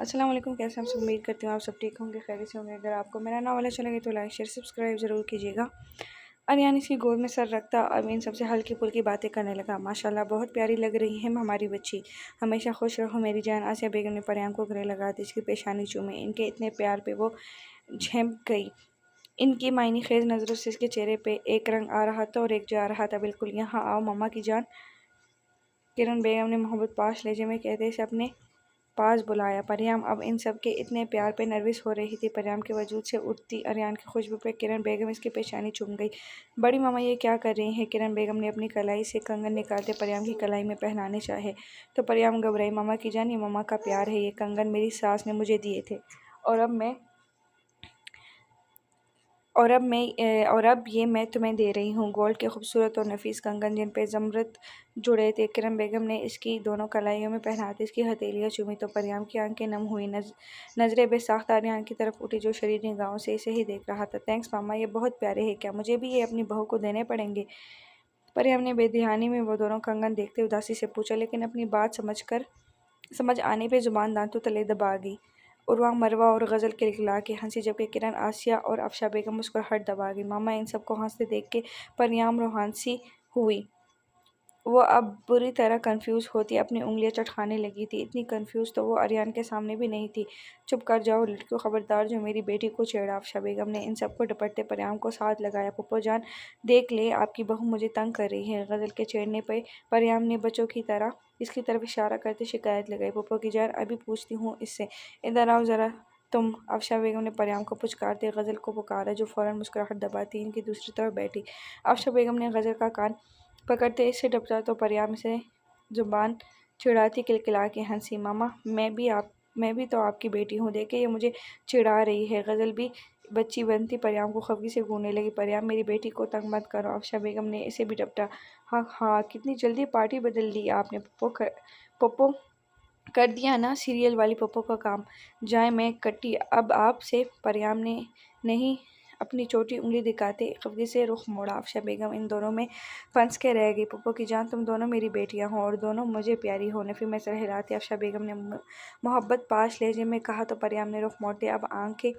السلام علیکم، کیسے ہیں آپ سب؟ امید کرتی ہوں آپ سب ٹھیک ہوں گے، خیریت سے ہوں گے۔ اگر آپ کو میرا ناول اچھا لگے تو لائک شیئر سبسکرائب ضرور کیجیے گا۔ اریان اس کی گود میں سر رکھتا اب ان سب سے ہلکی پھلکی باتیں کرنے لگا۔ ماشاءاللہ بہت پیاری لگ رہی ہے ہماری بچی، ہمیشہ خوش رہو میری جان۔ آسیہ بیگم نے پریان کو گلے لگاتے اس کی پیشانی چومی، ان کے اتنے پیار پہ وہ جھنپ گئی۔ ان کی معنی خیز نظروں سے اس کے چہرے پہ ایک رنگ آ رہا تھا اور ایک جا رہا تھا۔ بالکل یہاں آؤ ماما کی جان، کرن بیگم نے محبت پاش لہجے میں کہتے اسے اپنے پاس بلایا۔ پریام اب ان سب کے اتنے پیار پہ نروس ہو رہی تھی۔ پریام کے وجود سے اٹھتی اریان کی خوشبو پہ کرن بیگم اس کی پیشانی چوم گئی۔ بڑی ماما یہ کیا کر رہی ہیں؟ کرن بیگم نے اپنی کلائی سے کنگن نکالتے پریام کی کلائی میں پہنانے چاہے تو پریام گھبرائی۔ ماما کی جان، یہ ماما کا پیار ہے، یہ کنگن میری ساس نے مجھے دیے تھے اور اب یہ میں تمہیں دے رہی ہوں۔ گولڈ کے خوبصورت اور نفیس کنگن جن پہ زمرد جڑے تھے۔ کرن بیگم نے اس کی دونوں کلائیوں میں پہناتے اس کی ہتھیلیاں چومی تو پریام کی آنکھیں نم ہوئی، نظریں بے ساختہ اریان کی طرف اٹھی جو شریر نگاہوں سے اسے ہی دیکھ رہا تھا۔ تھینکس ماما، یہ بہت پیارے ہیں، کیا مجھے بھی یہ اپنی بہو کو دینے پڑیں گے؟ پریام نے بے دھیانی میں وہ دونوں کنگن دیکھتے اداسی سے پوچھا، لیکن اپنی بات سمجھ آنے پہ زبان دانتوں تلے دبا گئی۔ عروہ مروہ اور غزل کلکلا کے ہنسی، جبکہ کرن، آسیہ اور افشا بیگم مسکراہٹ دبا گئی۔ ماما ان سب کو ہنستے دیکھ کے پریام روحان سی ہوئی۔ وہ اب بری طرح کنفیوز ہوتی اپنی انگلیاں چٹکانے لگی تھی۔ اتنی کنفیوز تو وہ اریان کے سامنے بھی نہیں تھی۔ چپ کر جاؤ لڑکیوں، خبردار جو میری بیٹی کو چھیڑا۔ افشا بیگم نے ان سب کو ڈپٹتے پریام کو ساتھ لگایا۔ پھپھو جان دیکھ لیں، آپ کی بہو مجھے تنگ کر رہی ہے۔ غزل کے چھیڑنے پہ پریام نے بچوں کی طرح اس کی طرف اشارہ کرتے شکایت لگائی۔ پھپھو کی جان ابھی پوچھتی ہوں اس سے، ادھر آؤ ذرا تم۔ افشا بیگم نے پریام کو پچکارتے غزل کو پکارا جو فوراً مسکراہٹ دباتی ان کی دوسری طرف بیٹھی۔ افشا بیگم نے غزل کا کان پکڑتے اس سے ڈپٹا تو پریام اسے زبان چڑھاتی کلکلا کے ہنسی۔ ماما میں بھی تو آپ کی بیٹی ہوں، دیکھیں یہ مجھے چڑھا رہی ہے۔ غزل بھی بچی بنتی پریام کو خفگی سے گھورنے لگی۔ پریام میری بیٹی کو تنگ مت کرو۔ افشا بیگم نے اسے بھی ڈپٹا۔ ہاں کتنی جلدی پارٹی بدل دی آپ نے پپو، کر دیا نا سیریل والی پپو کا کام۔ جائیں میں کٹی اب آپ سے۔ پریام نے نہیں اپنی چھوٹی انگلی دکھاتے خفگی سے رخ موڑا۔ افشا بیگم ان دونوں میں پھنس کے رہ گئی۔ پھپھو کی جان تم دونوں میری بیٹیاں ہو اور دونوں مجھے پیاری ہو، نفی میں سر ہلاتے افشا بیگم نے محبت پاش لہجے میں کہا تو پریام نے رخ موڑتے اب آنکھیں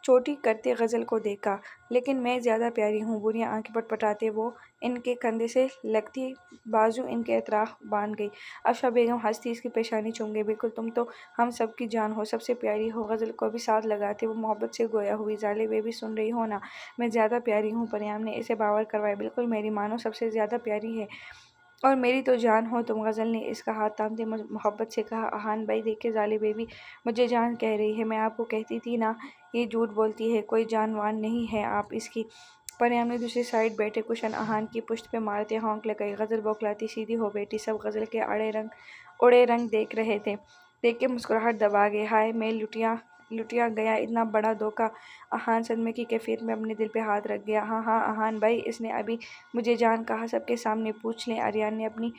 چھوٹی کرتے غزل کو دیکھا۔ لیکن میں زیادہ پیاری ہوں، بریاں آنکھیں پٹ پٹاتے وہ ان کے کندھے سے لگتی بازو ان کے اطراف باندھ گئی۔ افشا بیگم ہنستی اس کی پیشانی چوم گئی۔ بالکل تم تو ہم سب کی جان ہو، سب سے پیاری ہو۔ غزل کو بھی ساتھ لگاتے وہ محبت سے گویا ہوئی، ظالے بیبی سن رہی ہو نا، میں زیادہ پیاری ہوں۔ پریام نے اسے باور کروایا، بالکل میری مانو سب سے زیادہ پیاری ہے اور میری تو جان ہو تم۔ غزل نے اس کا ہاتھ تھامتے محبت سے کہا، احان بھائی دیکھیں ظالے بیبی مجھے جان کہہ رہی ہے، میں آپ کو کہتی تھی نا یہ جھوٹ بولتی ہے، کوئی جان وان نہیں ہے آپ اس کی۔ پریام نے دوسری سائیڈ بیٹھے کشن احان کی پشت پہ مارتے ہونک لگائی۔ غزل بوکھلاتی سیدھی ہو بیٹھی۔ سب غزل کے اڑے رنگ دیکھ رہے تھے، دیکھ کے مسکراہٹ دبا گئے۔ ہائے میں لٹیا گیا، اتنا بڑا دھوکہ۔ احان صدمے کی کیفیت میں اپنے دل پہ ہاتھ رکھ گیا۔ ہاں احان بھائی، اس نے ابھی مجھے جان کہا، سب کے سامنے پوچھ لیں۔ اریان نے اپنی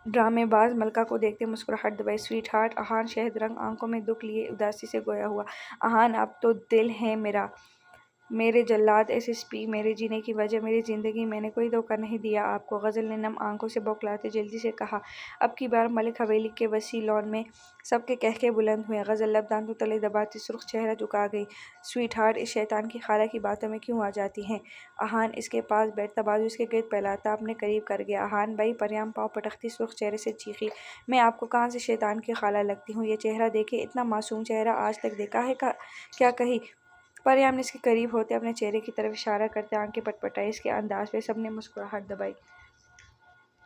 ڈرامے باز ملکہ کو دیکھتے مسکراہٹ دبائی۔ سویٹ ہارٹ، احان شہد رنگ آنکھوں میں دکھ لیے اداسی سے گویا ہوا، احان اب تو دل ہے میرا، میرے جلاد ایس ایس پی، میرے جینے کی وجہ، میری زندگی، میں نے کوئی دھوکہ نہیں دیا آپ کو۔ غزل نے نم آنکھوں سے بوکھلاتے جلدی سے کہا۔ اب کی بار ملک حویلی کے وسیع لان میں سب کے قہقہے بلند ہوئے۔ غزل لب دانتوں تلے دباتی سرخ چہرہ جھکا گئی۔ سویٹ ہارٹ اس شیطان کی خالہ کی باتوں میں کیوں آ جاتی ہیں؟ احان اس کے پاس بیٹھتا بازو اس کے گرد پھیلاتا اپنے قریب کر گیا۔ احان بھائی، پریام پاؤں پٹکتی سرخ چہرے سے چیخی، میں آپ کو کہاں سے شیطان کی خالہ لگتی ہوں؟ یہ چہرہ دیکھیں، اتنا معصوم چہرہ آج تک دیکھا ہے کیا کہیں؟ پریام نے اس کے قریب ہوتے اپنے چہرے کی طرف اشارہ کرتے آنکھیں پٹ پٹائی اس کے انداز پہ سب نے مسکراہٹ دبائی۔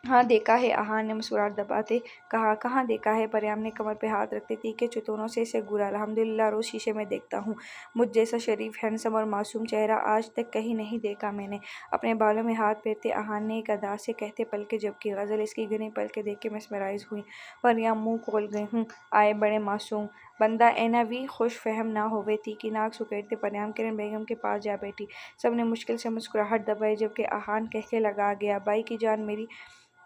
ہاں دیکھا ہے، احان نے مسکراہٹ دباتے کہا۔ کہاں دیکھا ہے؟ پریام نے کمر پہ ہاتھ رکھتے تیکھے چتونوں سے اسے گھورا۔ الحمدللہ، روز شیشے میں دیکھتا ہوں مجھ جیسا شریف، ہینڈسم اور معصوم چہرہ آج تک کہیں نہیں دیکھا میں نے۔ اپنے بالوں میں ہاتھ پھیرتے احان نے ایک ادا سے کہتے پلکیں جھپکی۔ غزل اس کی گھنی پلکیں دیکھ کے مسمرائز ہوئی۔ پریام منہ کھول گئی۔ آئے بڑے معصوم بندہ اینا وی خوش فہم نہ ہوئے، تیکھی ناک سکیڑتے پریام کرن بیگم کے پاس جا بیٹھی۔ سب نے مشکل سے مسکراہٹ دبائی جبکہ احان کہکہے لگا گیا، بھائی کی جان میری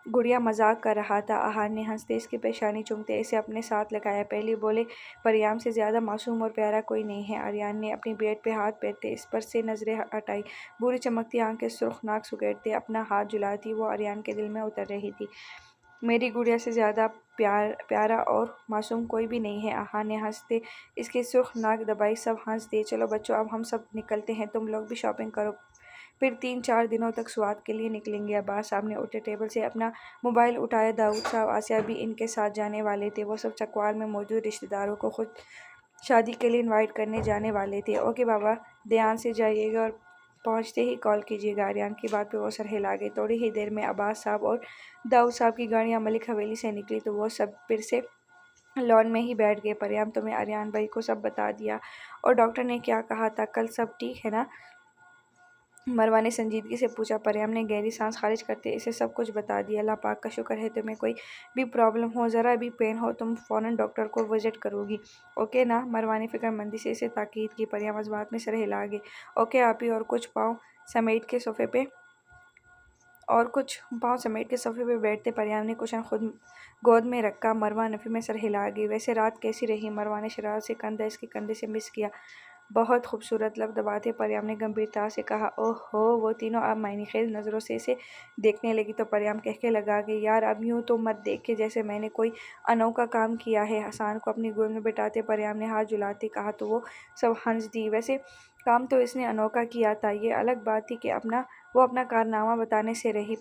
گڑیا مذاق کر رہا تھا۔ احان نے ہنستے اس کی پیشانی چومتے اسے اپنے ساتھ لگایا۔ پہلے بولے، پریام سے زیادہ معصوم اور پیارا کوئی نہیں ہے۔ اریان نے اپنی بیٹ پہ ہاتھ پھیرتے اس پر سے نظریں ہٹائی۔ بری چمکتی آنکھیں سرخ ناک سکیڑتے اپنا ہاتھ جھلاتی وہ اریان کے دل میں اتر رہی تھی۔ میری گڑیا سے زیادہ پیارا اور معصوم کوئی بھی نہیں ہے۔ احان نے ہنستے اس کی سرخ ناک دبائی۔ سب ہنس دیے۔ چلو بچوں اب ہم سب نکلتے ہیں، تم لوگ بھی شاپنگ کرو، پھر 3-4 دنوں تک سوات کے لیے نکلیں گے۔ عباس صاحب نے اٹھے ٹیبل سے اپنا موبائل اٹھایا۔ داؤد صاحب آسیہ بھی ان کے ساتھ جانے والے تھے۔ وہ سب چکوال میں موجود رشتہ داروں کو خود شادی کے لیے انوائٹ کرنے جانے والے تھے۔ اوکے بابا، دھیان سے جائیے گا اور پہنچتے ہی کال کیجیے گا۔ آریان کی بات پہ وہ سر ہلا گئے۔ تھوڑی ہی دیر میں عباس صاحب اور داؤد صاحب کی گاڑیاں ملک حویلی سے نکلی تو وہ سب پھر سے لان میں ہی بیٹھ گئے۔ پریام تمہیں آریان بھائی کو سب بتا دیا؟ اور ڈاکٹر نے کیا کہا تھا کل؟ سب ٹھیک ہے نا؟ مروہ نے سنجیدگی سے پوچھا۔ پریام نے گہری سانس خارج کرتے اسے سب کچھ بتا دیا۔ اللہ پاک کا شکر ہے، تمہیں کوئی بھی پرابلم ہو، ذرا بھی پین ہو، تم فوراً ڈاکٹر کو وزٹ کرو گی، اوکے نا؟ مروہ نے فکر مندی سے اسے تاکید کی۔ پریام اس بات میں سر ہلا گئے۔ اوکے آپی، اور کچھ پاؤں سمیٹ کے صوفے پہ بیٹھتے پریام نے کشن خود گود میں رکھا۔ مروہ نفی میں سر ہلا گئی۔ ویسے رات کیسی رہی؟ مروہ نے شرارت سے کندھا اس کے کندھے سے مس کیا۔ بہت خوبصورت، لب دباتے پریام نے گمبھیرتا سے کہا۔ اوہ ہو، وہ تینوں اب معنی خیز نظروں سے اسے دیکھنے لگی تو پریام کہکے لگا کہ یار اب یوں تو مت دیکھے جیسے میں نے کوئی انوکھا کام کیا ہے۔ حسان کو اپنی گود میں بٹھاتے پریام نے ہاتھ جھلاتے کہا تو وہ سب ہنس دی۔ ویسے کام تو اس نے انوکھا کیا تھا، یہ الگ بات تھی کہ وہ اپنا کارنامہ بتانے سے رہی۔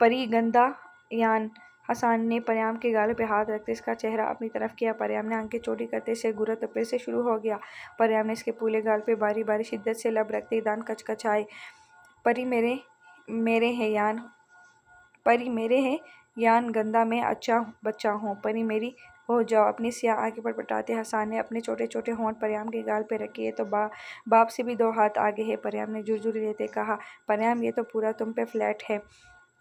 پری گندا یان؟ حسان نے پریام کے گالوں پہ ہاتھ رکھتے اس کا چہرہ اپنی طرف کیا۔ پریام نے آنکھیں چھوٹی کرتے اسے گھورا تو پھر سے شروع ہو گیا۔ پریام نے اس کے پھولے گال پہ باری باری شدت سے لب رکھتے دانت کچکچائے۔ پری میرے ہیں یان گندا میں اچھا بچہ ہوں؟ پری میری ہو جاؤ۔ اپنی سیاہ آنکھیں پٹپٹاتے حسان نے اپنے چھوٹے چھوٹے ہونٹ پریام کے گال پہ رکھے۔ یہ تو باپ سے بھی 2 ہاتھ آگے ہے، پریام نے جھرجھری لیتے کہا۔ پریام یہ تو پورا تم پہ فلیٹ ہے۔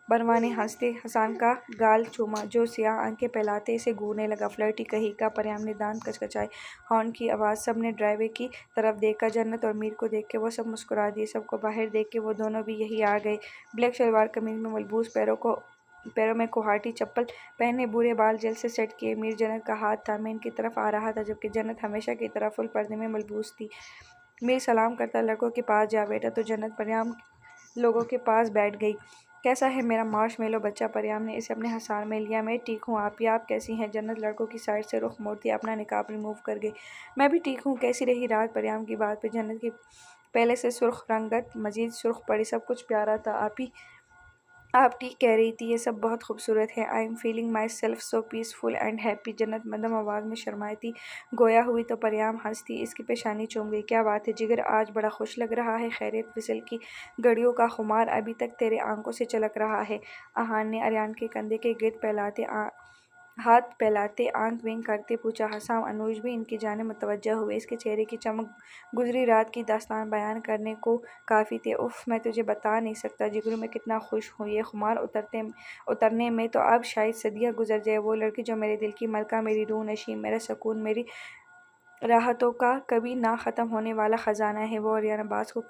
مروہ نے ہنستے حسان کا گال چوما جو سیاہ آنکھیں پھیلاتے اسے گھورنے لگا۔ فلیرٹی کہیں کا؟ پریام نے دانت کچکچائے۔ ہارن کی آواز۔ سب نے ڈرائیو وے کی طرف دیکھا۔ جنت اور میر کو دیکھ کے وہ سب مسکرا دیے۔ سب کو باہر دیکھ کے وہ دونوں بھی یہیں آ گئے۔ بلیک شلوار قمیض میں ملبوس، پیروں میں کوہاٹی چپل پہنے، بھورے بال جیل سے سیٹ کیے، میر جنت کا ہاتھ تھامے ان کی طرف آ رہا تھا جبکہ جنت ہمیشہ کی طرح فل پردے میں ملبوس تھی۔ میر سلام کرتا لڑکوں کے پاس جا بیٹھا تو جنت پریام لوگوں کے پاس بیٹھ گئی۔ کیسا ہے میرا مارش میلو بچہ؟ پریام نے اسے اپنے ہثار میں لیا۔ میں ٹھیک ہوں آپی، آپ کیسی ہیں؟ جنت لڑکوں کی سائڈ سے رخ موڑتی اپنا نقاب ریموو کر گئی۔ میں بھی ٹھیک ہوں۔ کیسی رہی رات؟ پریام کی بات پہ جنت کی پہلے سے سرخ رنگت مزید سرخ پڑی۔ سب کچھ پیارا تھا آپی، آپ ٹھیک کہہ رہی تھی، یہ سب بہت خوبصورت ہے۔ I am feeling my self so peaceful and happy. جنت مدھم آواز میں شرماتی گویا ہوئی تو پریام ہنستی اس کی پیشانی چوم گئی۔ کیا بات ہے جگر، آج بڑا خوش لگ رہا ہے؟ خیریت؟ وصل کی گھڑیوں کا خمار ابھی تک تیرے آنکھوں سے چلک رہا ہے؟ احان نے آریان کے کندھے کے گرد ہاتھ پھیلاتے آنکھ ونک کرتے پوچھا۔ حسام انوش بھی ان کی جانب متوجہ ہوئے۔ اس کے چہرے کی چمک گزری رات کی داستان بیان کرنے کو کافی تھی۔ اف، میں تجھے بتا نہیں سکتا جگرو میں کتنا خوش ہوں۔ یہ خمار اترنے میں تو اب شاید صدیاں گزر جائے۔ وہ لڑکی جو میرے دل کی ملکہ، میری روح نشیں، میرا سکون، میری راحتوں کا کبھی نہ ختم ہونے والا خزانہ ہے، وہ آریان عباس کو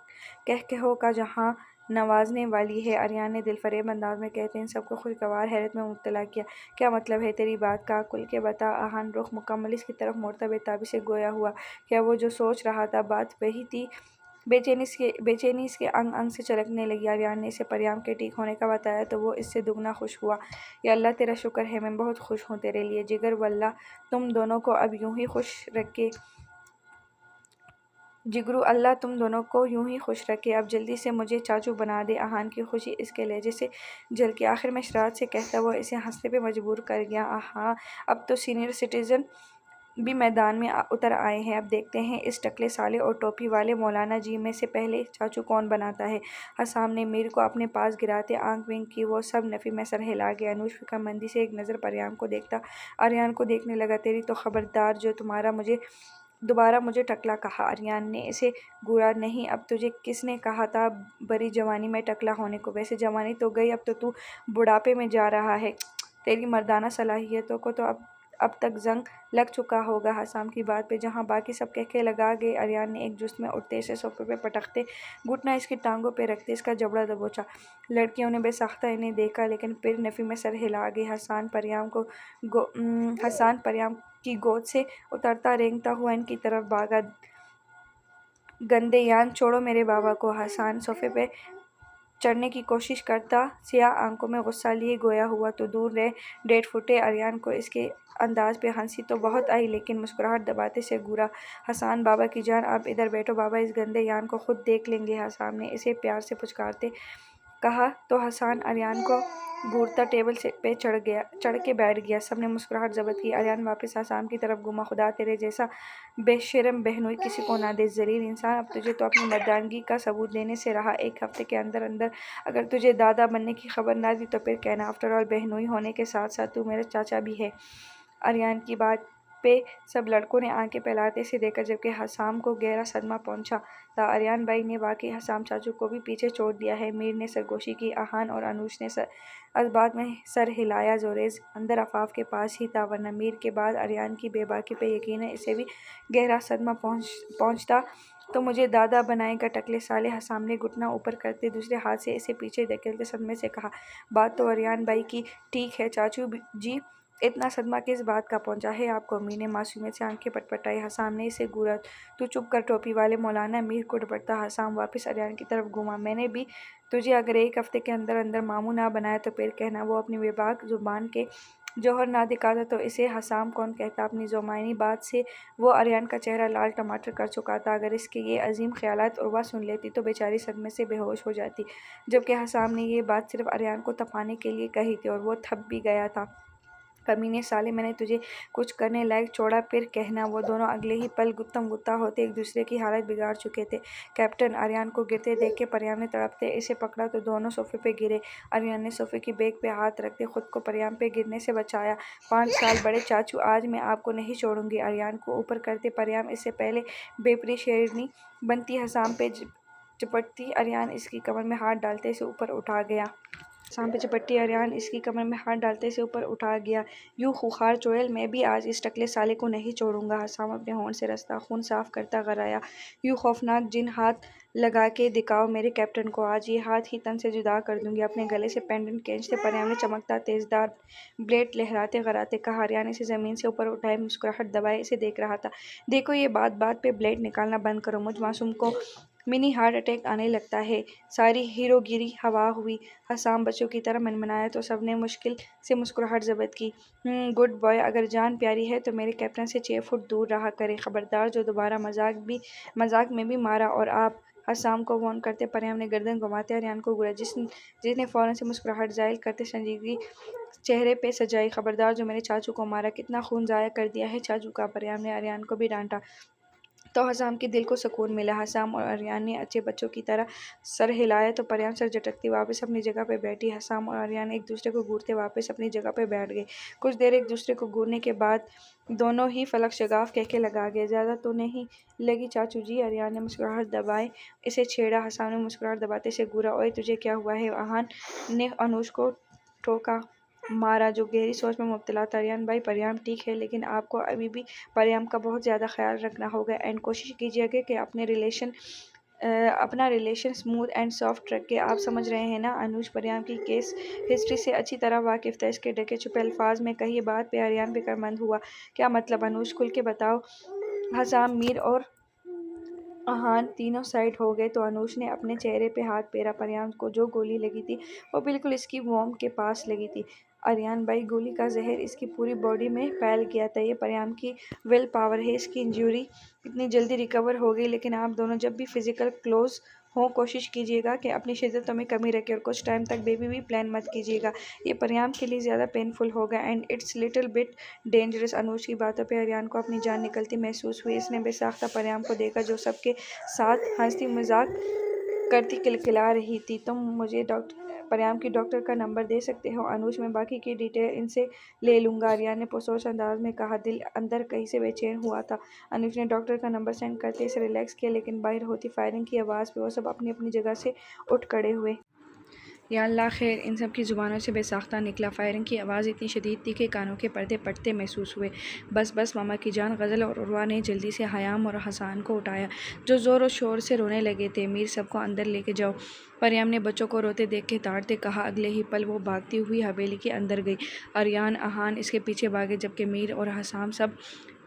کہکہوں کا جہاں نوازنے والی ہے۔ آریان نے دل فریب انداز میں کہتے ان سب کو خوشگوار حیرت میں مبتلا کیا۔ کیا مطلب ہے تیری بات کا؟ کھل کے بتا۔ احان رخ مکمل اس کی طرف موڑتا بے تابی سے گویا ہوا۔ کیا وہ جو سوچ رہا تھا بات وہی تھی؟ بے چینی اس کے انگ انگ سے چلکنے لگی۔ آریان نے اسے پریام کے ٹھیک ہونے کا بتایا تو وہ اس سے دگنا خوش ہوا۔ یا اللہ تیرا شکر ہے، میں بہت خوش ہوں تیرے لیے جگر، واللہ تم دونوں کو اب یوں ہی خوش رکھے جگرو، اللہ تم دونوں کو یوں ہی خوش رکھے، اب جلدی سے مجھے چاچو بنا دے۔ احان کی خوشی اس کے لہجے سے جھلکی۔ آخر میں شرارت سے کہتا وہ اسے ہنسنے پہ مجبور کر گیا۔ ہاں، اب تو سینئر سٹیزن بھی میدان میں اتر آئے ہیں، اب دیکھتے ہیں اس ٹکلے سالے اور ٹوپی والے مولانا جی میں سے پہلے چاچو کون بناتا ہے۔ حسام نے میر کو اپنے پاس گراتے آنکھ ونک کی۔ وہ سب نفی میں سر ہلا گئے۔ انوش فکر مندی سے ایک نظر پریام کو دیکھتا آریان کو دیکھنے لگا۔ تیری تو خبردار، جو دوبارہ مجھے ٹکلا کہا؟ آریان نے اسے گھورا۔ نہیں، اب تجھے کس نے کہا تھا بری جوانی میں ٹکلا ہونے کو؟ ویسے جوانی تو گئی، اب تو تو بڑھاپے میں جا رہا ہے، تیری مردانہ صلاحیتوں کو تو اب تک زنگ لگ چکا ہوگا۔ حسام کی بات پہ جہاں باقی سب کہکے لگا گئے، آریان نے ایک جست میں اٹھتے اسے صوفے پہ پٹکتے گھٹنا اس کی ٹانگوں پہ رکھتے اس کا جبڑا دبوچا۔ لڑکیوں نے بے ساختہ انہیں دیکھا لیکن پھر نفی میں سر ہلا گئے۔ حسان پریام کی گود سے اترتا رینگتا ہوا ان کی طرف بھاگا۔ گندے یان، چھوڑو میرے بابا کو۔ حسان صوفے پہ چڑھنے کی کوشش کرتا، سیاہ آنکھوں میں غصہ لیے گویا ہوا تو دور رہ ڈیڑھ فٹے۔ اریان کو اس کے انداز پہ ہنسی تو بہت آئی لیکن مسکراہٹ دباتے سے گورا۔ حسان بابا کی جان آپ ادھر بیٹھو، بابا اس گندے یان کو خود دیکھ لیں گے، حسام نے اسے پیار سے پچکارتے کہا تو حسان اریان کو گھورتا ٹیبل پہ چڑھ کے بیٹھ گیا۔ سب نے مسکراہٹ ضبط کی۔ اریان واپس حسام کی طرف گھوما۔ خدا تیرے جیسا بے شرم بہنوئی کسی کو نہ دے ذلیل انسان، اب تجھے تو اپنی مردانگی کا ثبوت دینے سے رہا۔ ایک ہفتے کے اندر اندر اگر تجھے دادا بننے کی خبر نہ دی تو پھر کہنا، آفٹر آل بہنوئی ہونے کے ساتھ ساتھ تو میرا چاچا بھی ہے۔ اریان کی بات پہ سب لڑکوں نے آنکھیں پھیلاتے سے دیکھا جبکہ حسام کو گہرا صدمہ پہنچا تھا۔ اریان بھائی نے واقعی حسام چاچو کو بھی پیچھے چھوڑ دیا ہے؟ میر نے سرگوشی کی۔ احان اور انوش نے اس بات میں سر ہلایا۔ زوریز اندر آفاق کے پاس ہی تھا، ورنہ میر کے بعد اریان کی بے باکی پہ یقیناً اسے بھی گہرا صدمہ پہنچتا۔ تو مجھے دادا بنائے گا ٹکلے سالے؟ حسام نے گھٹنا اوپر کرتے دوسرے ہاتھ سے اسے پیچھے دھکیلتے صدمے سے کہا۔ بات تو اریان بھائی کی ٹھیک ہے چاچو جی، اتنا صدمہ کس بات کا پہنچا ہے آپ کو؟ میر نے معصومیت سے آنکھیں پٹپٹائی۔ حسام نے اسے گھورا۔ تو چپ کر ٹوپی والے مولانا! میر کو ڈپٹتا حسام واپس اریان کی طرف گھوما۔ میں نے بھی تجھے اگر ایک ہفتے کے اندر اندر ماموں نہ بنایا تو پھر کہنا وہ اپنی بے باک زبان کے جوہر نہ دکھاتا تو اسے حسام کون کہتا؟ اپنی زمانے بات سے وہ اریان کا چہرہ لال ٹماٹر کر چکا تھا۔ اگر اس کے یہ عظیم خیالات عروہ سن لیتی تو بیچاری صدمے سے بے ہوش ہو جاتی، جبکہ حسام نے یہ بات صرف اریان کو تپانے کے لیے کہی تھی اور وہ تپ بھی گیا تھا۔ کمینے سالے، میں نے تجھے کچھ کرنے لائق چھوڑا پھر کہنا؟ وہ دونوں اگلے ہی پل گتم گتا ہوتے ایک دوسرے کی حالت بگاڑ چکے تھے۔ کیپٹن! اریان کو گرتے دیکھ کے پریام نے تڑپتے اسے پکڑا تو دونوں صوفے پہ گرے۔ اریان نے صوفے کی بیک پہ ہاتھ رکھتے خود کو پریام پہ گرنے سے بچایا۔ 5 سال بڑے چاچو، آج میں آپ کو نہیں چھوڑوں گی۔ اریان کو اوپر کرتے پریام اس سے پہلے بھیپری شیرنی بنتی حسام پہ چپٹتی اریان اس کی کمر میں ہاتھ ڈالتے اسے اوپر اٹھا گیا۔ یوں خوخار چڑیل، میں بھی آج اس ٹکلے سالے کو نہیں چھوڑوں گا۔ حسام اپنے ہونٹ سے رستا خون صاف کرتا غرایا۔ یوں خوفناک جن ہاتھ لگا کے دکھاؤ میرے کیپٹن کو، آج یہ ہاتھ ہی تن سے جدا کر دوں گی۔ اپنے گلے سے پینڈنٹ کھینچتے پریام نے چمکتا تیزدھار بلیڈ لہراتے غراتے کہا۔ اریان اسے زمین سے اوپر اٹھائے مسکراہٹ دبائے اسے دیکھ رہا تھا۔ دیکھو یہ بات بات پہ بلیڈ نکالنا بند کرو، مجھ معصوم کو منی ہارٹ اٹیک آنے لگتا ہے۔ ساری ہیروگیری ہوا ہوئی۔ حسام بچوں کی طرح منمنایا تو سب نے مشکل سے مسکراہٹ ضبط کی۔ گڈ بوائے، اگر جان پیاری ہے تو میرے کیپٹن سے 6 فٹ دور رہا کرے، خبردار جو دوبارہ مذاق میں بھی مارا اور آپ۔ حسام کو وارن کرتے پریام نے گردن گھماتے اریان کو گھورا جس نے فوراً سے مسکراہٹ ظاہر کرتے سنجیدگی چہرے پہ سجائی۔ خبردار جو میرے چاچو کو مارا، کتنا خون ضائع کر دیا ہے چاچو کا۔ پریام نے اریان کو بھی ڈانٹا تو حسام کے دل کو سکون ملا۔ حسام اور اریان نے اچھے بچوں کی طرح سر ہلایا تو پریام سر جھٹکتی واپس اپنی جگہ پہ بیٹھی۔ حسام اور اریان ایک دوسرے کو گھورتے واپس اپنی جگہ پہ بیٹھ گئے۔ کچھ دیر ایک دوسرے کو گھورنے کے بعد دونوں ہی فلک شگاف کہہ کے لگا گئے۔ زیادہ تو نہیں لگی چاچو جی؟ اریان نے مسکراہٹ دبائے اسے چھیڑا۔ حسام نے مسکراہٹ دباتے سے گھورا۔ اوئے تجھے کیا ہوا ہے؟ احان نے انوش کو ٹھوکا مارا جو گہری سوچ میں مبتلا تھا۔ اریان بھائی، پریام ٹھیک ہے لیکن آپ کو ابھی بھی پریام کا بہت زیادہ خیال رکھنا ہوگا اینڈ کوشش کیجیے گا کہ اپنا ریلیشن اسموتھ اینڈ سافٹ رکھیں۔ آپ سمجھ رہے ہیں نا؟ انوش پریام کی کیس ہسٹری سے اچھی طرح واقف تھا، اس کے ڈھکے چھپے الفاظ میں کہی بات پہ اریان فکر مند ہوا۔ کیا مطلب انوش؟ کھل کے بتاؤ۔ حسام، میر اور احان تینوں سائیڈ ہو گئے تو انوش نے اپنے چہرے پہ ہاتھ پھیرا۔ پریام کو جو گولی لگی تھی وہ بالکل اس کی ووم کے پاس لگی تھی۔ اریان بھائی، گولی کا زہر اس کی پوری باڈی میں پھیل گیا تھا۔ یہ پریام کی ول پاور ہے، اس کی انجری اتنی جلدی ریکور ہو گئی، لیکن آپ دونوں جب بھی فزیکل کلوز ہوں کوشش کیجیے گا کہ اپنی شدتوں میں کمی رکھیں اور کچھ ٹائم تک بیبی بھی پلان مت کیجیے گا، یہ پریام کے لیے زیادہ پینفل ہوگا and it's little bit dangerous. Anush کی باتوں پہ اریان کو اپنی جان نکلتی محسوس ہوئی۔ اس نے بے ساختہ پریام کو دیکھا جو سب کے ساتھ ہنستی مذاق کرتی کلکلا رہی تھی۔ تم مجھے پریام کی ڈاکٹر کا نمبر دے سکتے ہو انوش؟ میں باقی کی ڈیٹیل ان سے لے لوں گا، اریان نے پرسوچ انداز میں کہا۔ دل اندر کہیں سے بے چین ہوا تھا۔ انوش نے ڈاکٹر کا نمبر سینڈ کرتے اسے ریلیکس کیا، لیکن باہر ہوتی فائرنگ کی آواز پہ وہ سب اپنی اپنی جگہ سے اٹھ کھڑے ہوئے۔ یا اللہ خیر، ان سب کی زبانوں سے بے ساختہ نکلا۔ فائرنگ کی آواز اتنی شدید تھی کہ کانوں کے پردے پھٹتے محسوس ہوئے۔ بس بس ماما کی جان! غزل اور عروہ نے جلدی سے حیام اور حسان کو اٹھایا جو زور و شور سے رونے لگے تھے۔ میر، سب کو اندر لے کے جاؤ، پریام نے بچوں کو روتے دیکھ کے ڈانٹتے کہا۔ اگلے ہی پل وہ بھاگتی ہوئی حویلی کے اندر گئی۔ اریان احان اس کے پیچھے بھاگے جبکہ میر اور حسام سب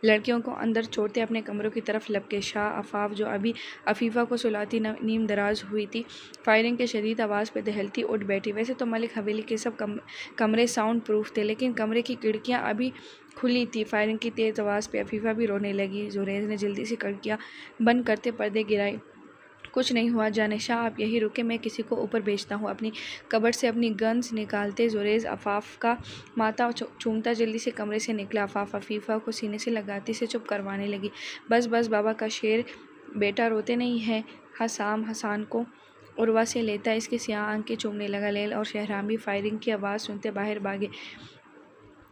لڑکیوں کو اندر چھوڑتے اپنے کمروں کی طرف لپکے۔ شاہ عفاف جو ابھی عفیفہ کو سلاتی نیم دراز ہوئی تھی، فائرنگ کے شدید آواز پہ دہلتی اٹھ بیٹھی۔ ویسے تو ملک حویلی کے سب کمرے ساؤنڈ پروف تھے، لیکن کمرے کی کھڑکیاں ابھی کھلی تھی۔ فائرنگ کی تیز آواز پہ عفیفہ بھی رونے لگی۔ زریز نے جلدی سے کھڑکیاں بند کرتے پردے گرائے۔ کچھ نہیں ہوا جانے شاہ، آپ یہی رکے، میں کسی کو اوپر بھیجتا ہوں۔ اپنی کبٹ سے اپنی گنز نکالتے زریز عفاف کا ماتھا چومتا جلدی سے کمرے سے نکلا۔ عفاف عفیفہ کو سینے سے لگاتی سے چپ کروانے لگی۔ بس بس بابا کا شیر، بیٹا روتے نہیں ہیں۔ حسام حسان کو عروہ سے لیتا اس کی سیاہ آنکھیں چومنے لگا۔ لیل اور شہرام بھی فائرنگ کی آواز سنتے باہر بھاگے۔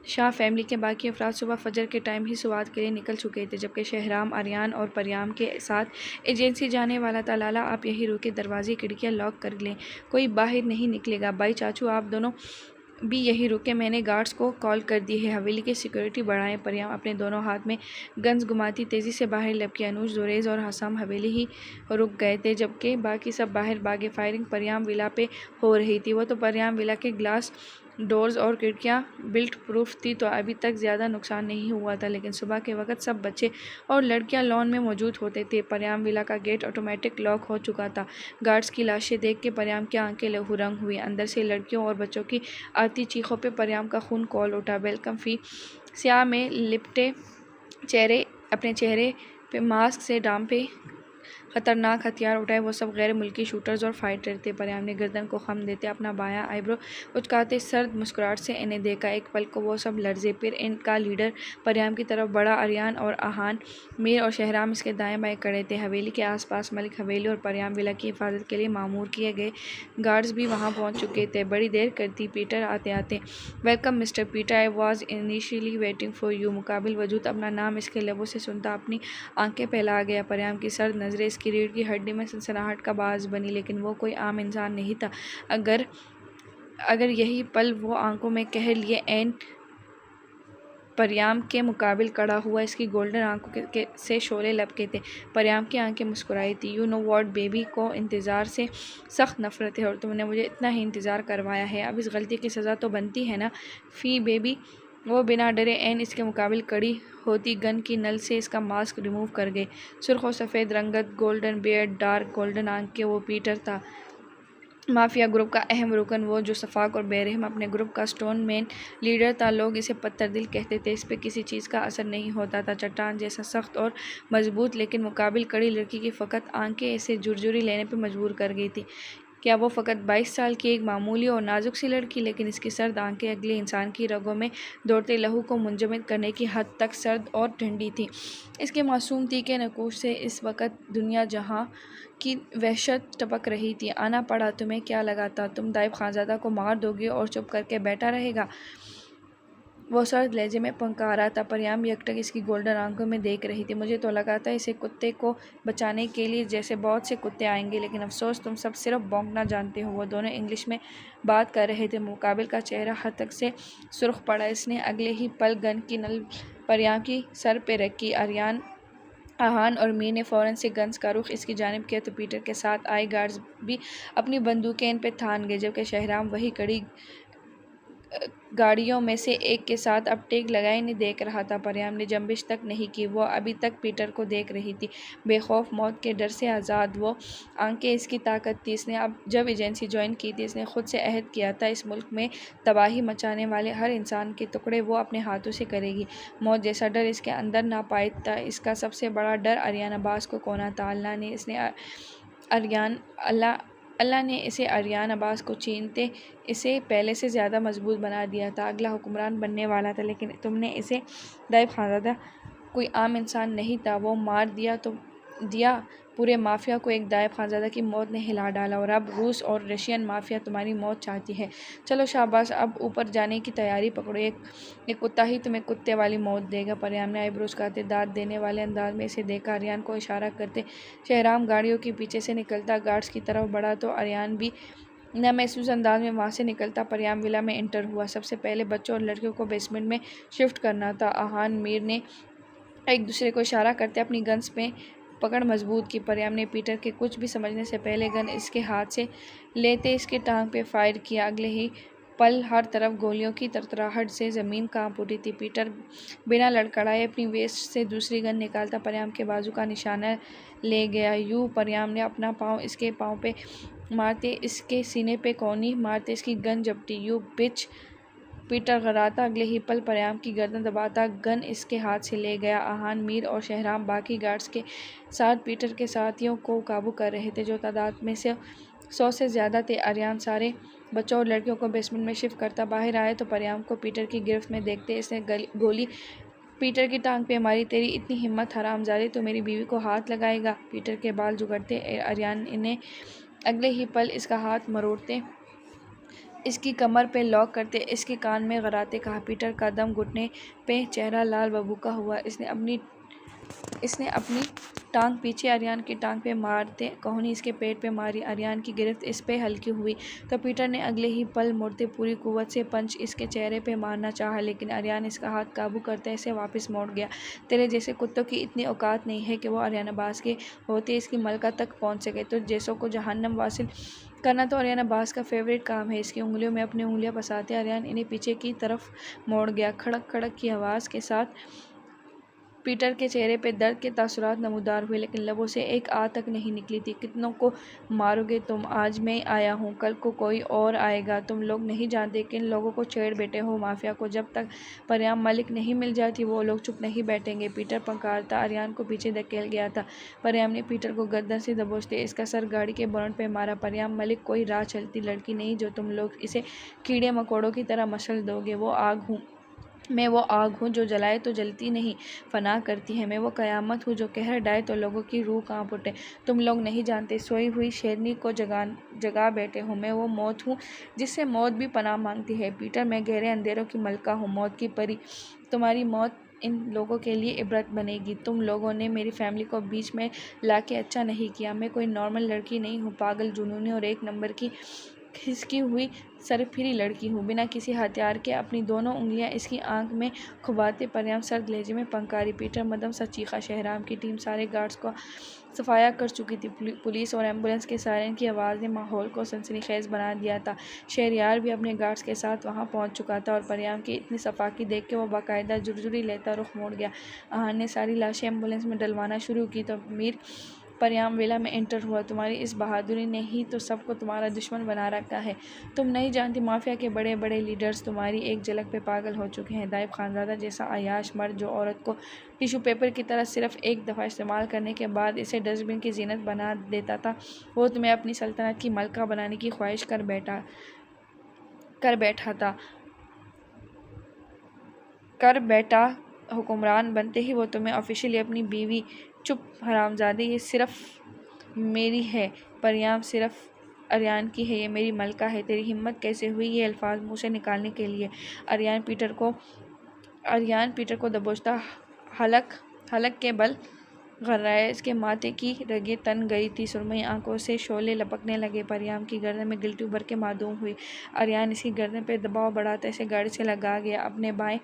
شاہ فیملی کے باقی افراد صبح فجر کے ٹائم ہی سوات کے لیے نکل چکے تھے، جبکہ شہرام، آریان اور پریام کے ساتھ ایجنسی جانے والا تھا۔ لالا آپ یہی رکے، دروازے کھڑکیاں لاک کر لیں، کوئی باہر نہیں نکلے گا۔ بھائی چاچو آپ دونوں بھی یہی رکے، میں نے گارڈز کو کال کر دی ہے، حویلی کی سیکورٹی بڑھائیں۔ پریام اپنے دونوں ہاتھ میں گنز گھماتی تیزی سے باہر لپکی۔ انوج، زریز اور حسام حویلی ہی رک گئے تھے، جبکہ باقی سب باہر بھاگے۔ فائرنگ پریام ولا پہ ہو رہی تھی، وہ تو پریام ولا کے گلاس ڈورز اور کھڑکیاں بلٹ پروف تھی تو ابھی تک زیادہ نقصان نہیں ہوا تھا، لیکن صبح کے وقت سب بچے اور لڑکیاں لان میں موجود ہوتے تھے۔ پریام ولا کا گیٹ آٹومیٹک لاک ہو چکا تھا۔ گارڈز کی لاشیں دیکھ کے پریام کی آنکھیں لہو رنگ ہوئیں۔ اندر سے لڑکیوں اور بچوں کی آتی چیخوں پہ پریام کا خون کھول اٹھا۔ ویلکم فی سیاہ میں لپٹے اپنے چہرے پہ ماسک سے ڈھانپے خطرناک ہتھیار اٹھائے، وہ سب غیر ملکی شوٹرز اور فائٹر تھے۔ پریام نے گردن کو خم دیتے اپنا بایاں آئی برو اچکاتے سرد مسکراہٹ سے انہیں دیکھا۔ ایک پل کو وہ سب لرزے، پھر ان کا لیڈر پریام کی طرف بڑھا۔ آریان اور آہان، میر اور شہرام اس کے دائیں بائیں کھڑے تھے۔ حویلی کے آس پاس ملک حویلی اور پریام ولا کی حفاظت کے لیے معمور کیے گئے گارڈز بھی وہاں پہنچ چکے تھے۔ بڑی دیر کر دی پیٹر آتے آتے۔ Welcome mister Peter, I was initially waiting for you. مقابل وجود اپنا نام اس کے لبوں سے سنتا اپنی آنکھیں پھیلا گیا۔ پریام کی سرد نظریں اس کی ریڑھ کی ہڈی میں سنسناہٹ کا باعث بنی، لیکن وہ کوئی عام انسان نہیں تھا۔ اگر یہی پل وہ آنکھوں میں کہہ لیے عین پریام کے مقابل کھڑا ہوا، اس کی گولڈن آنکھوں سے شعلے لپکے تھے۔ پریام کی آنکھیں مسکرائی تھیں۔ یو نو واٹ بیبی، کو انتظار سے سخت نفرت ہے اور تم نے مجھے اتنا ہی انتظار کروایا ہے، اب اس غلطی کی سزا تو بنتی ہے نا فی بیبی۔ وہ بنا ڈرے عین اس کے مقابل کھڑی ہوتی گن کی نل سے اس کا ماسک ریموو کر گئے۔ سرخ و سفید رنگت، گولڈن بیئرڈ، ڈارک گولڈن آنکھیں، وہ پیٹر تھا، مافیا گروپ کا اہم رکن، وہ جو شفاق اور بے رحم اپنے گروپ کا سٹون مین لیڈر تھا۔ لوگ اسے پتھر دل کہتے تھے، اس پہ کسی چیز کا اثر نہیں ہوتا تھا، چٹان جیسا سخت اور مضبوط، لیکن مقابل کھڑی لڑکی کی فقط آنکھیں اسے جرجری لینے پہ مجبور کر گئی تھی۔ کیا وہ فقط 22 سال کی ایک معمولی اور نازک سی لڑکی، لیکن اس کی سرد آنکھیں اگلے انسان کی رگوں میں دوڑتے لہو کو منجمد کرنے کی حد تک سرد اور ٹھنڈی تھی۔ اس کے معصوم تیکھے نقوش سے اس وقت دنیا جہاں کی وحشت ٹپک رہی تھی۔ آنا پڑا، تمہیں کیا لگا تھا تم دائب خانزادہ کو مار دو گے اور چپ کر کے بیٹھا رہے گا؟ وہ سرد لہجے میں پنکارا تھا۔ پریام یکٹک اس کی گولڈن آنکھوں میں دیکھ رہی تھی۔ مجھے تو لگا تھا اسے کتے کو بچانے کے لیے جیسے بہت سے کتے آئیں گے، لیکن افسوس تم سب صرف بھونکنا جانتے ہو۔ وہ دونوں انگلش میں بات کر رہے تھے۔ مقابل کا چہرہ ہتک سے سرخ پڑا، اس نے اگلے ہی پل گن کی نل پریام کی سر پہ رکھی۔ آہان اور میر نے فوراً سے گنز کا رخ اس کی جانب کیا تو پیٹر کے ساتھ آئے گارڈز بھی اپنی بندوقیں ان پہ تھام گئے، جبکہ شہرام وہی کھڑی گاڑیوں میں سے ایک کے ساتھ اب ٹیک لگائے انہیں دیکھ رہا تھا۔ پریام نے جنبش تک نہیں کی، وہ ابھی تک پیٹر کو دیکھ رہی تھی، بے خوف، موت کے ڈر سے آزاد۔ وہ آنکھیں اس کی طاقت تھی، اس نے جب ایجنسی جوائن کی تھی اس نے خود سے عہد کیا تھا اس ملک میں تباہی مچانے والے ہر انسان کے ٹکڑے وہ اپنے ہاتھوں سے کرے گی۔ موت جیسا ڈر اس کے اندر ناپائید تھا۔ اس کا سب سے بڑا ڈر آریان عباس کو کھونا تھا۔ اللہ نے اسے آریان عباس کو چینتے اسے پہلے سے زیادہ مضبوط بنا دیا تھا، اگلا حکمران بننے والا تھا، لیکن تم نے اسے دائب خانزادہ کوئی عام انسان نہیں تھا، وہ مار دیا تو دیا، پورے مافیا کو ایک دائب خانزادہ کی موت نے ہلا ڈالا، اور اب روس اور رشین مافیا تمہاری موت چاہتی ہے۔ چلو شاباش، اب اوپر جانے کی تیاری پکڑو، ایک کتا ہی تمہیں کتے والی موت دے گا۔ پریام نے آئی بروز کاتے داد دینے والے انداز میں اسے دیکھا۔ آریان کو اشارہ کرتے شہرام گاڑیوں کے پیچھے سے نکلتا گارڈز کی طرف بڑھا تو آریان بھی نامحسوس انداز میں وہاں سے نکلتا پریام ولا میں انٹر ہوا۔ سب سے پہلے بچوں اور لڑکیوں کو بیسمنٹ میں شفٹ کرنا تھا۔ آہان، میر نے ایک دوسرے کو اشارہ کرتے اپنی گنز پہ پکڑ مضبوط کی۔ پریام نے پیٹر کے کچھ بھی سمجھنے سے پہلے گن اس کے ہاتھ سے لیتے اس کے ٹانگ پہ فائر کیا۔ اگلے ہی پل ہر طرف گولیوں کی ترتراہٹ سے زمین کانپ اٹھی تھی۔ پیٹر بنا لڑکھڑائے اپنی ویسٹ سے دوسری گن نکالتا پریام کے بازو کا نشانہ لے گیا۔ یوں پریام نے اپنا پاؤں اس کے پاؤں پہ مارتے اس کے سینے پہ کونی مارتے اس کی گن جھپٹی۔ یو بچ! پیٹر غراتا اگلے ہی پل پریام کی گردن دباتا گن اس کے ہاتھ سے لے گیا۔ آہان، میر اور شہرام باقی گارڈز کے ساتھ پیٹر کے ساتھیوں کو قابو کر رہے تھے جو تعداد میں 100 سے زیادہ تھے۔ آریان سارے بچوں اور لڑکیوں کو بیسمنٹ میں شفٹ کرتا باہر آیا تو پریام کو پیٹر کی گرفت میں دیکھتے اس نے گولی پیٹر کی ٹانگ پہ ماری۔ تیری اتنی ہمت حرامزادے، تو میری بیوی کو ہاتھ لگائے گا؟ پیٹر کے بال جگڑتے آریان نے اگلے ہی پل اس کا ہاتھ مروڑتے اس کی کمر پہ لاک کرتے اس کے کان میں غراتے کہا۔ پیٹر کا دم گھٹنے پہ، چہرہ لال ببوکا ہوا۔ اس نے اپنی ٹانگ پیچھے آریان کی ٹانگ پہ مارتے کہونی اس کے پیٹ پہ ماری۔ آریان کی گرفت اس پہ ہلکی ہوئی تو پیٹر نے اگلے ہی پل مڑتے پوری قوت سے پنچ اس کے چہرے پہ مارنا چاہا، لیکن آریان اس کا ہاتھ قابو کرتے اسے واپس موڑ گیا۔ تیرے جیسے کتوں کی اتنی اوقات نہیں ہے کہ وہ آریان عباس کے ہوتے اس کی ملکہ تک پہنچ سکے۔ تجھ جیسوں کو جہنم واصل کرنا تو آریان عباس کا فیورٹ کام ہے۔ اس کی انگلیوں میں اپنی انگلیاں پھنساتے آریان انہیں پیچھے کی طرف موڑ گیا۔ کھڑک کھڑک کی آواز کے ساتھ پیٹر کے چہرے پہ درد کے تاثرات نمودار ہوئے، لیکن لبوں سے ایک آ تک نہیں نکلی تھی۔ کتنوں کو مارو گے تم؟ آج میں آیا ہوں، کل کو کوئی اور آئے گا۔ تم لوگ نہیں جانتے کن لوگوں کو چھیڑ بیٹھے ہو۔ مافیا کو جب تک پریام ملک نہیں مل جاتی وہ لوگ چپ نہیں بیٹھیں گے۔ پیٹر پھنکارتا آریان کو پیچھے دھکیل گیا تھا۔ پریام نے پیٹر کو گردن سے دبوچتے اس کا سر گاڑی کے بونٹ پہ مارا۔ پریام ملک کوئی راہ چلتی لڑکی نہیں جو تم لوگ اسے کیڑے مکوڑوں کی طرح مشعل دو گے۔ میں وہ آگ ہوں جو جلائے تو جلتی نہیں، فنا کرتی ہے۔ میں وہ قیامت ہوں جو قہر ڈھائے تو لوگوں کی روح کانپ اٹھے۔ تم لوگ نہیں جانتے، سوئی ہوئی شیرنی کو جگا بیٹھے ہو۔ میں وہ موت ہوں جس سے موت بھی پناہ مانگتی ہے۔ پیٹر، میں گہرے اندھیروں کی ملکہ ہوں، موت کی پری۔ تمہاری موت ان لوگوں کے لیے عبرت بنے گی۔ تم لوگوں نے میری فیملی کو بیچ میں لا کے اچھا نہیں کیا۔ میں کوئی نارمل لڑکی نہیں ہوں، پاگل، جنونی اور ایک نمبر کی کھسکی ہوئی سرپھری لڑکی ہوں۔ بنا کسی ہتھیار کے اپنی دونوں انگلیاں اس کی آنکھ میں کھباتے پریام سرد لہجے میں پھنکاری۔ پیٹر مدھم سا چیخا۔ شہرام کی ٹیم سارے گارڈز کا صفایا کر چکی تھی۔ پولیس اور ایمبولینس کے سائرن کی آواز نے ماحول کو سنسنی خیز بنا دیا تھا۔ شہریار بھی اپنے گارڈز کے ساتھ وہاں پہنچ چکا تھا اور پریام کی اتنی صفاقی دیکھ کے وہ باقاعدہ جرجری لیتا رخ موڑ گیا۔ آہان نے ساری لاشیں ایمبولینس میں ڈلوانا شروع کی تو میر پریام ویلا میں انٹر ہوا۔ تمہاری اس بہادری نے ہی تو سب کو تمہارا دشمن بنا رکھا ہے۔ تم نہیں جانتی، مافیا کے بڑے بڑے لیڈرز تمہاری ایک جھلک پہ پاگل ہو چکے ہیں۔ دائب خانزادہ جیسا عیاش مرد جو عورت کو ٹیشو پیپر کی طرح صرف ایک دفعہ استعمال کرنے کے بعد اسے ڈسٹ بن کی زینت بنا دیتا تھا، وہ تمہیں اپنی سلطنت کی ملکہ بنانے کی خواہش کر بیٹھا حکمران بنتے ہی وہ تمہیں آفیشلی اپنی بیوی۔ چپ حرامزادے، یہ صرف میری ہے پریام، صرف آریان کی ہے، یہ میری ملکہ ہے۔ تیری ہمت کیسے ہوئی یہ الفاظ منہ سے نکالنے کے لیے؟ آریان پیٹر کو دبوچتا حلق کے بل غرایا۔ اس کے ماتھے کی رگیں تن گئی تھی، سرمئی آنکھوں سے شعلے لپکنے لگے۔ پریام کی گردن میں گلٹی ابھر کے معدوم ہوئی۔ آریان اس کی گردن پہ دباؤ بڑھاتا اسے گاڑی سے لگا گیا۔ اپنے بائیں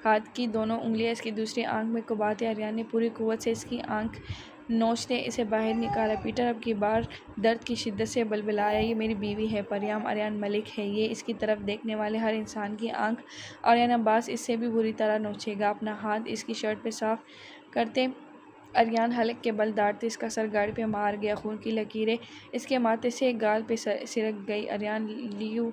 ہاتھ کی دونوں انگلیاں اس کی دوسری آنکھ میں کھباتے آریان نے پوری قوت سے اس کی آنکھ نوچتے اسے باہر نکالا۔ پیٹر اب کی بار درد کی شدت سے بلبلایا۔ یہ میری بیوی ہے پریام، آریان ملک ہے یہ۔ اس کی طرف دیکھنے والے ہر انسان کی آنکھ آریان عباس اس سے بھی بری طرح نوچے گا۔ اپنا ہاتھ اس کی شرٹ پہ صاف کرتے آریان حلق کے بل داڑتے اس کا سر گاڑی پہ مار گیا۔ خون کی لکیریں اس کے ماتھے سے گال پہ سرک گئی۔ آریان، لیو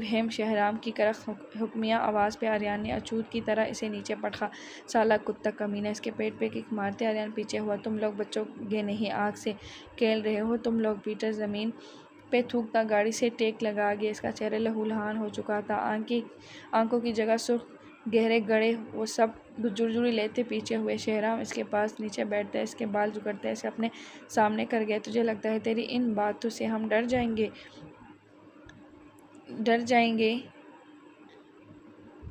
ہم۔ شہرام کی کرخت حکمیہ آواز پہ آریان نے اچھوت کی طرح اسے نیچے پٹخا۔ سالہ کتا کمینہ! اس کے پیٹ پہ کک مارتے آریان پیچھے ہوا۔ تم لوگ بچوں گے نہیں، آگ سے کھیل رہے ہو تم لوگ۔ پیٹر زمین پہ تھوکتا گاڑی سے ٹیک لگا گیا۔ اس کا چہرہ لہولہان ہو چکا تھا، آنکھوں کی جگہ سرخ گہرے گڑھے۔ وہ سب جرجری لیتے پیچھے ہوئے۔ شہرام اس کے پاس نیچے بیٹھتا اس کے بال جگڑتا اسے اپنے سامنے کر گیا۔ تجھے لگتا ہے تیری ان باتوں سے ہم ڈر جائیں گے؟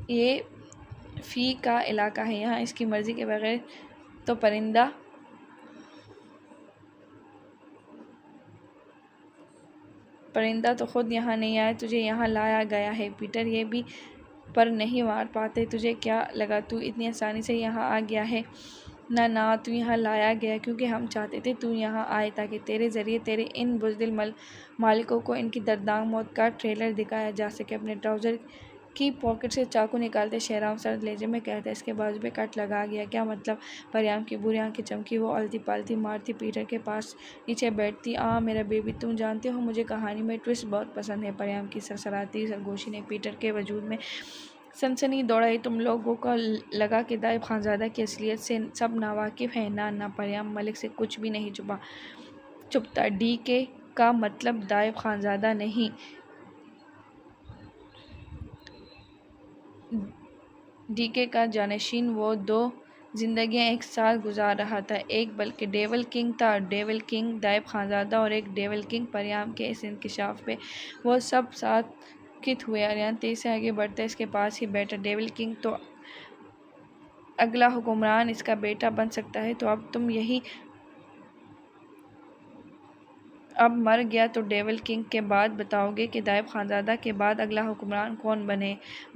یہ فی کا علاقہ ہے، یہاں اس کی مرضی کے بغیر تو پرندہ تو خود یہاں نہیں آیا، تجھے یہاں لایا گیا ہے۔ پیٹر، یہ بھی پر نہیں مار پاتے؟ تجھے کیا لگا تو اتنی آسانی سے یہاں آ گیا ہے؟ نہ تو یہاں لایا گیا کیونکہ ہم چاہتے تھے تو یہاں آئے تاکہ تیرے ذریعے تیرے ان بزدل مالکوں کو ان کی دردناک موت کا ٹریلر دکھایا جا سکے۔ اپنے ٹراؤزر کی پاکٹ سے چاقو نکالتے شہرام سرد لہجے میں کہتا، اس کے بازو پہ کٹ لگا گیا کیا مطلب؟ پریام کی بری آنکھیں چمکی، وہ التی پالتی مارتی پیٹر کے پاس نیچے بیٹھتی۔ میرا بیبی، تم جانتے ہو مجھے کہانی میں ٹوئسٹ بہت پسند ہے۔ پریام کی سرسراتی سرگوشی نے پیٹر کے وجود میں سنسنی دوڑائی۔ تم لوگوں کو لگا کہ دائب خانزادہ کی اصلیت سے سب ناواقف ہیں۔ نہ پریام ملک سے کچھ بھی نہیں چھپتا۔ ڈی کے کا مطلب دائب خانزادہ نہیں، ڈی کے کا جانشین۔ وہ 2 زندگیاں ایک ساتھ گزار رہا تھا، ایک بلکہ ڈیول کنگ تھا، ڈیول کنگ دائب خانزادہ اور ایک ڈیول کنگ پریام کے اس انکشاف پہ وہ سب ساکت ہوئے۔ آریان تیزی سے آگے بڑھتا، اس کے پاس ہی بیٹھا۔ ڈیول کنگ تو اگلا حکمران اس کا بیٹا بن سکتا ہے، تو اب تم یہی اب مر گیا تو ڈیول کنگ کے بعد بتاؤ گے کہ دائب خانزادہ کے بعد اگلا حکمران کون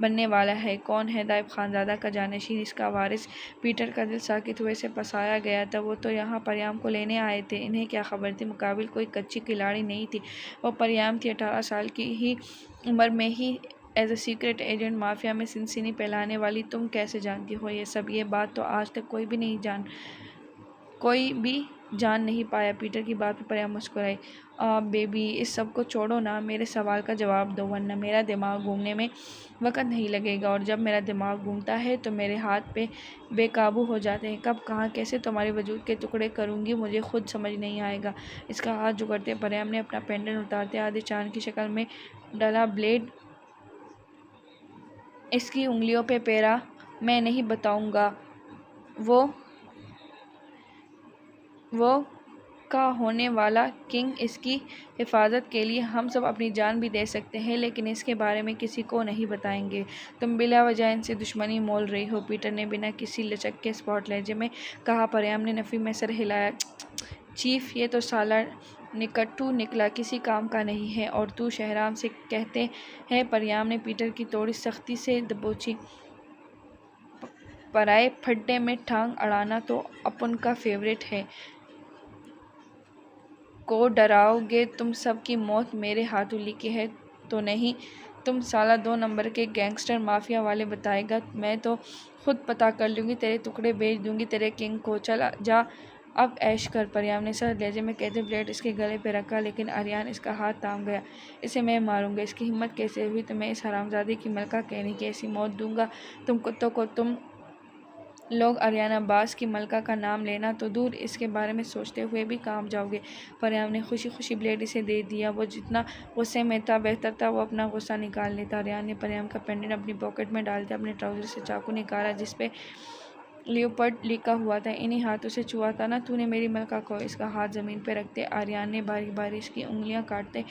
بننے والا ہے؟ کون ہے دائب خانزادہ کا جانشین، اس کا وارث؟ پیٹر کا دل ساکت ہوئے سے پسایا گیا تھا۔ وہ تو یہاں پریام کو لینے آئے تھے، انہیں کیا خبر تھی مقابل کوئی کچی کھلاڑی نہیں تھی، وہ پریام تھی۔ 18 سال کی ہی عمر میں ہی as a secret agent mafia میں سنسنی پھیلانے والی۔ تم کیسے جانتی ہو یہ سب؟ یہ بات تو آج تک کوئی بھی جان نہیں پایا۔ پیٹر کی بات پہ پریام مسکرائی۔ بیبی، اس سب کو چھوڑو نا، میرے سوال کا جواب دو ورنہ میرا دماغ گھومنے میں وقت نہیں لگے گا، اور جب میرا دماغ گھومتا ہے تو میرے ہاتھ پہ بے قابو ہو جاتے ہیں۔ کب، کہاں، کیسے تمہارے وجود کے ٹکڑے کروں گی مجھے خود سمجھ نہیں آئے گا۔ اس کا ہاتھ جکڑتے پریام نے اپنا پینڈنٹ اتارتے آدھے چاند کی شکل میں ڈلا بلیڈ اس کی انگلیوں پہ پھیرا۔ میں نہیں بتاؤں گا، وہ کا ہونے والا کنگ، اس کی حفاظت کے لیے ہم سب اپنی جان بھی دے سکتے ہیں، لیکن اس کے بارے میں کسی کو نہیں بتائیں گے۔ تم بلا وجہ ان سے دشمنی مول رہی ہو، پیٹر نے بنا کسی لچک کے اسپاٹ لہجے میں کہا۔ پریام نے نفی میں سر ہلایا۔ چیف، یہ تو سالا نکٹو نکلا، کسی کام کا نہیں ہے، اور تو شہرام سے کہتے ہیں۔ پریام نے پیٹر کی توڑی سختی سے دبوچی۔ پرائے پھڈے میں ٹانگ اڑانا تو اپن کا فیورٹ ہے۔ کو ڈراؤ گے؟ تم سب کی موت میرے ہاتھوں لکھی ہے تو نہیں؟ تم سالا 2 نمبر کے گینگسٹر مافیا والے بتائے گا؟ میں تو خود پتہ کر لوں گی، تیرے ٹکڑے بھیج دوں گی تیرے کنگ کو۔ چل جا اب عیش کر، پریام نے سرد لہجے میں کہتے بلیڈ اس کے گلے پہ رکھا، لیکن آریان اس کا ہاتھ تھام گیا۔ اسے میں ماروں گا، اس کی ہمت کیسے ہوئی تمہیں اس حرامزادی کی ملکہ کہنے کی؟ ایسی موت دوں گا تم کتوں کو۔ تم لوگ آریانا باس کی ملکہ کا نام لینا تو دور، اس کے بارے میں سوچتے ہوئے بھی کانپ جاؤ گے۔ پریام نے خوشی خوشی بلیڈ اسے دے دیا۔ وہ جتنا غصے میں تھا بہتر تھا وہ اپنا غصہ نکال لیتا۔ آریان نے پریام کا پینڈنٹ اپنی پاکٹ میں ڈالتے اپنے ٹراؤزر سے چاقو نکالا جس پہ لیوپرڈ لکھا ہوا تھا۔ انہی ہاتھوں سے چھوا تھا نا تو نے میری ملکہ کو؟ اس کا ہاتھ زمین پہ رکھتے آریان نے باری باری اس کی انگلیاں کاٹتے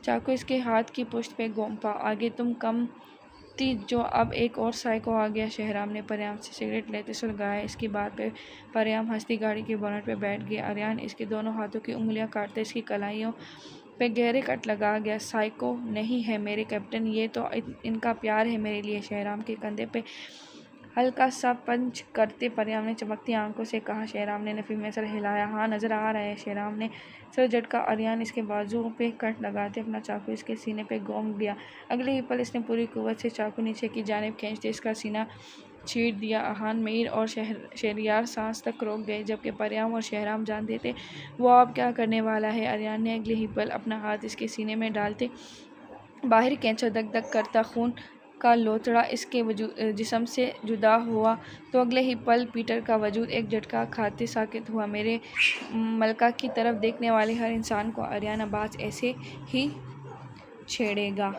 چاقو اس کے ہاتھ کی پشت پہ گھونپا۔ آگے تم کم تھی جو اب ایک اور سائیکو آ گیا۔ شہرام نے پریام سے سگریٹ لیتے سلگایا۔ اس کی بات پہ پریام ہنستی گاڑی کے بونٹ پہ بیٹھ گیا۔ آریان اس کے دونوں ہاتھوں کی انگلیاں کاٹتے اس کی کلائیوں پہ گہرے کٹ لگا گیا۔ سائیکو نہیں ہے میرے کیپٹن، یہ تو ان کا پیار ہے میرے لیے۔ شہرام کے کندھے پہ ہلکا سا پنچ کرتے پریام نے چمکتی آنکھوں سے کہا۔ شہرام نے نفی میں سر ہلایا۔ ہاں، نظر آ رہا ہے۔ شہرام نے سر جھٹکا۔ آریان اس کے بازو پہ کٹ لگاتے اپنا چاقو اس کے سینے پہ گھونپ دیا۔ اگلے ہی پل اس نے پوری قوت سے چاقو نیچے کی جانب کھینچتے اس کا سینہ چیر دیا۔ آہان مئیر اور شہریار سانس تک روک گئے، جبکہ پریام اور شہرام جانتے تھے وہ اب کیا کرنے والا ہے۔ آریان نے اگلے ہی پل اپنا ہاتھ اس کے سینے میں ڈالتے باہر کھینچا۔ دک دک کرتا خون کا لوتھڑا اس کے جسم سے جدا ہوا تو اگلے ہی پل پیٹر کا وجود ایک جھٹکا کھاتے ساکت ہوا۔ میرے ملکہ کی طرف دیکھنے والے ہر انسان کو آریانا باس ایسے ہی چھیڑے گا۔